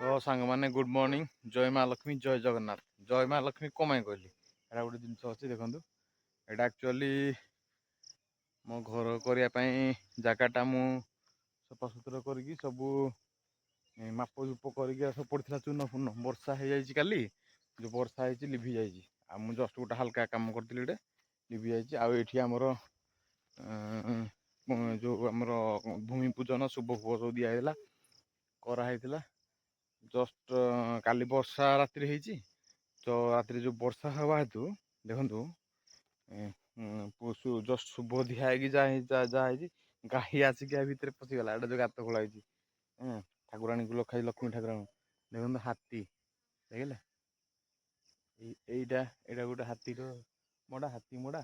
तो सांग मैंने गुड मॉर्निंग जय माँ लक्ष्मी जय जगन्नाथ। जय माँ लक्ष्मी कमाई कहली एटा गोटे जिन अच्छी देखो एटा एक्चुअली मो घर करने जगटा मु सफासुतरा कर सब माप जूप कर सब पड़ा चून फून वर्षा हो जाए काली जो वर्षा हो लिभि जाए मुझे जस्ट गोटे हल्का कम करी गोटे लिभि जाए आमर जो आमर भूमि पूजन शुभ फुभ सब दिहला कराई जस्ट काली वर्षा राति होती तो राति जो वर्षा हवा हेतु देखु जस्ट शुभ दिखाई जहाँ गाई आसिक भितर पशिगला एटा जो गात खोलाई ठाकुराणी को लखाई लक्ष्मी ठाकुराणी देखो हाथी देखिले एटा गोटे हाथी मड़ा हाथी मड़ा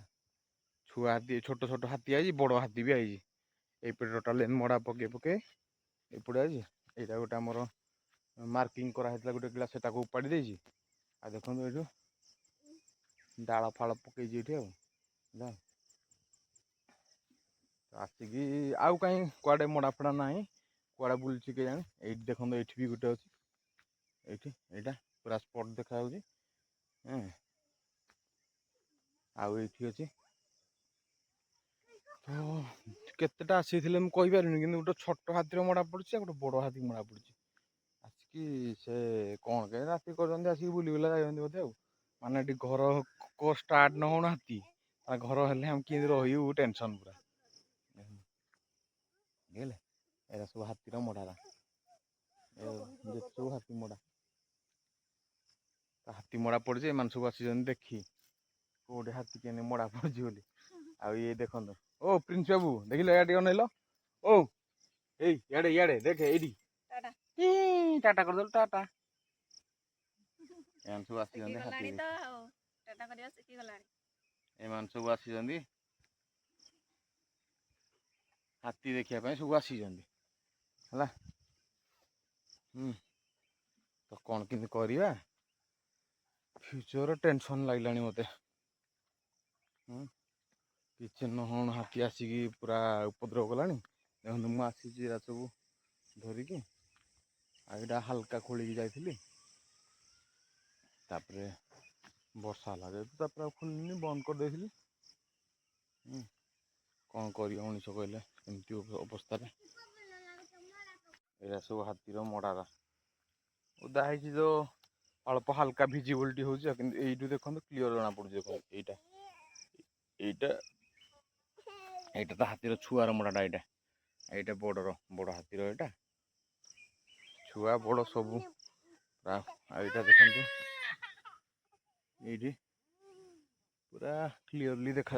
छुआ हाथी छोट छोट हाथी आई बड़ हाथी भी आई एपटे टोटाल मड़ा पके पके एपटे आई यहाँ गोटे आमर मार्किंग कराई गोटे गिला से उपाड़ी देजी आ देखो ये डाल फाड़ पकई आसिकी आउ कहीं कुआडे मड़ा फड़ा ना कुआडे बुलची के जाने ये देखो ये भी गोटे अच्छी ये पूरा स्पट देखा आठी अच्छी तो केतेटा आसी मुझे कि गोटे छोट हाथी मड़ा पड़ी गोटे बड़ हाथी मड़ा पड़ी आसिकी से कौन के राति कर आसिक बुली बुला जाते बोधे माने घर को स्टार्ट न होना हाथी घर हेल्ले हम कि रही टेंशन पूरा बुझे एरा सब हाथी मड़ा सब हाथी मड़ा हाथी मड़ा पड़ी एम सब आसी देखी कौटे हाथी के मड़ा पड़ी बोली आ ये देखो ओ प्रिंस बाबू देख लो या अनैल ओ याडे याडे देख ये टाटा कर दल टाटा एम सब आसी एम सब आसी हाथी देखा सब आसी तो कौन किंतु करवा फ्यूचर टेंशन लगलानी मत किसी न हण हाथी आसिकी पूरा उपद्रव कला देखो मुझे सब धरिकी आईटा हल्का खोल जाइली वर्षा लगे खोलनी बंद कर देली कौन कर मनीष कहले एमती अवस्था ये सब हाथीर मड़ार उदा है जो अल्प हल्का भिजिबिलिटी हो देखो क्लीयर जना पड़े देखो यहाँ तो हाथीर छुआर मड़ाटा यहाँ बड़र बड़ हाथीर यहाँ छुआ बड़ सब यहाँ देखो ये पूरा क्लीयरली देखा